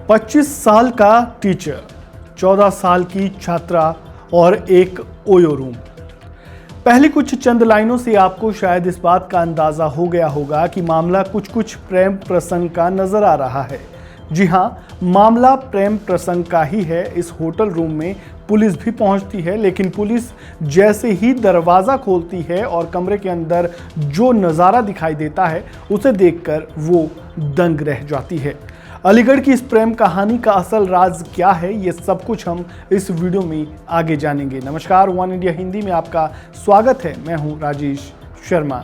25 साल का टीचर, 14 साल की छात्रा और एक ओयो रूम। पहली कुछ चंद लाइनों से आपको शायद इस बात का अंदाजा हो गया होगा कि मामला कुछ प्रेम प्रसंग का नजर आ रहा है। जी हां, मामला प्रेम प्रसंग का ही है। इस होटल रूम में पुलिस भी पहुंचती है, लेकिन पुलिस जैसे ही दरवाजा खोलती है और कमरे के अंदर जो नज़ारा दिखाई देता है उसे देखकर वो दंग रह जाती है। अलीगढ़ की इस प्रेम कहानी का असल राज क्या है, ये सब कुछ हम इस वीडियो में आगे जानेंगे। नमस्कार, वन इंडिया हिंदी में आपका स्वागत है। मैं हूं राजेश शर्मा।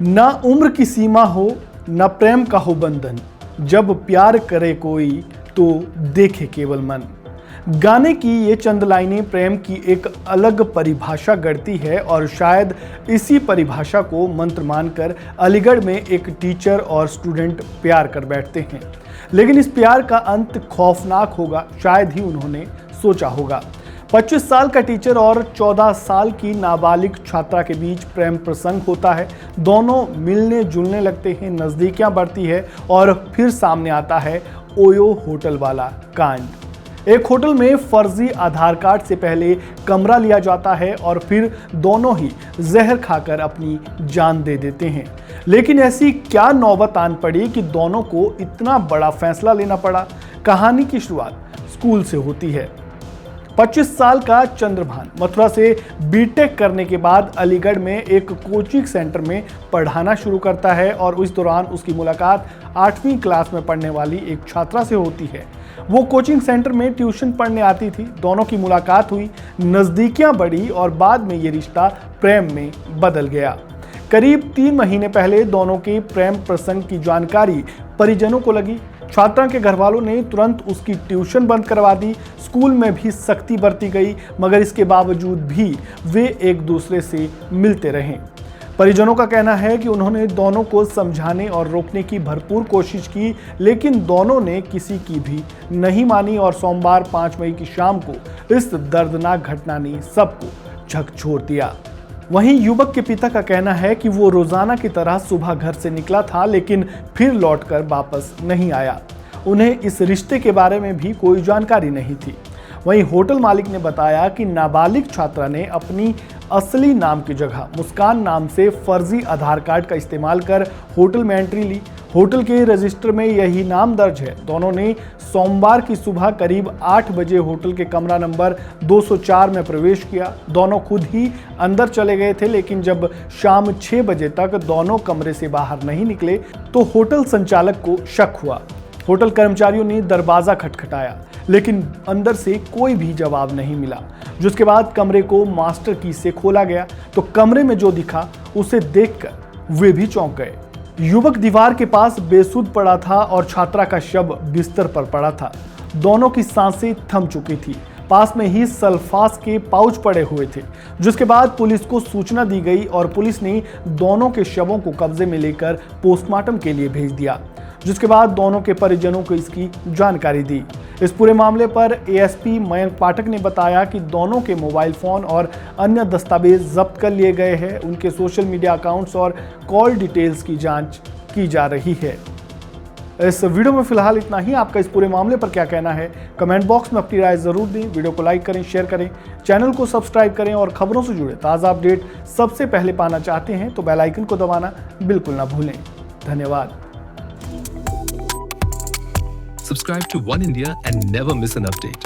ना उम्र की सीमा हो, न प्रेम का हो बंधन, जब प्यार करे कोई तो देखे केवल मन। गाने की ये चंद लाइनें प्रेम की एक अलग परिभाषा गढ़ती है और शायद इसी परिभाषा को मंत्र मानकर अलीगढ़ में एक टीचर और स्टूडेंट प्यार कर बैठते हैं। लेकिन इस प्यार का अंत खौफनाक होगा, शायद ही उन्होंने सोचा होगा। 25 साल का टीचर और 14 साल की नाबालिग छात्रा के बीच प्रेम प्रसंग होता है। दोनों मिलने जुलने लगते हैं, नज़दीकियां बढ़ती है और फिर सामने आता है ओयो होटल वाला कांड। एक होटल में फर्जी आधार कार्ड से पहले कमरा लिया जाता है और फिर दोनों ही जहर खाकर अपनी जान दे देते हैं। लेकिन ऐसी क्या नौबत आन पड़ी कि दोनों को इतना बड़ा फैसला लेना पड़ा। कहानी की शुरुआत स्कूल से होती है। 25 साल का चंद्रभान मथुरा से बीटेक करने के बाद अलीगढ़ में एक कोचिंग सेंटर में पढ़ाना शुरू करता है और इस दौरान उसकी मुलाकात 8वीं क्लास में पढ़ने वाली एक छात्रा से होती है। वो कोचिंग सेंटर में ट्यूशन पढ़ने आती थी। दोनों की मुलाकात हुई, नज़दीकियां बढ़ी और बाद में ये रिश्ता प्रेम में बदल गया। करीब 3 महीने पहले दोनों के प्रेम प्रसंग की जानकारी परिजनों को लगी। छात्रा के घर वालों ने तुरंत उसकी ट्यूशन बंद करवा दी। स्कूल में भी सख्ती बरती गई, मगर इसके बावजूद भी वे एक दूसरे से मिलते रहे। परिजनों का कहना है कि उन्होंने दोनों को समझाने और रोकने की भरपूर कोशिश की, लेकिन दोनों ने किसी की भी नहीं मानी और सोमवार 5 मई की शाम को इस दर्दनाक घटना ने सबको झकझोर दिया। वहीं युवक के पिता का कहना है कि वो रोजाना की तरह सुबह घर से निकला था, लेकिन फिर लौटकर वापस नहीं आया। उन्हें इस रिश्ते के बारे में भी कोई जानकारी नहीं थी। वहीं होटल मालिक ने बताया कि नाबालिग छात्रा ने अपनी असली नाम की जगह मुस्कान नाम से फर्जी आधार कार्ड का इस्तेमाल कर होटल में एंट्री ली। होटल के रजिस्टर में यही नाम दर्ज है। दोनों ने सोमवार की सुबह करीब 8 बजे होटल के कमरा नंबर 204 में प्रवेश किया। दोनों खुद ही अंदर चले गए थे, लेकिन जब शाम 6 बजे तक दोनों कमरे से बाहर नहीं निकले तो होटल संचालक को शक हुआ। होटल कर्मचारियों ने दरवाजा खटखटाया, लेकिन अंदर से कोई भी जवाब नहीं मिला। जिसके बाद कमरे को मास्टर की से खोला गया तो कमरे में जो दिखा उसे देखकर वे भी चौंक गए। युवक दीवार के पास बेसुध पड़ा था और छात्रा का शव बिस्तर पर पड़ा था। दोनों की सांसें थम चुकी थी। पास में ही सल्फास के पाउच पड़े हुए थे। जिसके बाद पुलिस को सूचना दी गई और पुलिस ने दोनों के शवों को कब्जे में लेकर पोस्टमार्टम के लिए भेज दिया। जिसके बाद दोनों के परिजनों को इसकी जानकारी दी। इस पूरे मामले पर एएसपी मयंक पाठक ने बताया कि दोनों के मोबाइल फोन और अन्य दस्तावेज जब्त कर लिए गए हैं। उनके सोशल मीडिया अकाउंट्स और कॉल डिटेल्स की जांच की जा रही है। इस वीडियो में फिलहाल इतना ही। आपका इस पूरे मामले पर क्या कहना है, कमेंट बॉक्स में अपनी राय जरूर दें। वीडियो को लाइक करें, शेयर करें, चैनल को सब्सक्राइब करें और खबरों से जुड़े ताज़ा अपडेट सबसे पहले पाना चाहते हैं तो बेल आइकन को दबाना बिल्कुल ना भूलें। धन्यवाद। Subscribe to One India and never miss an update.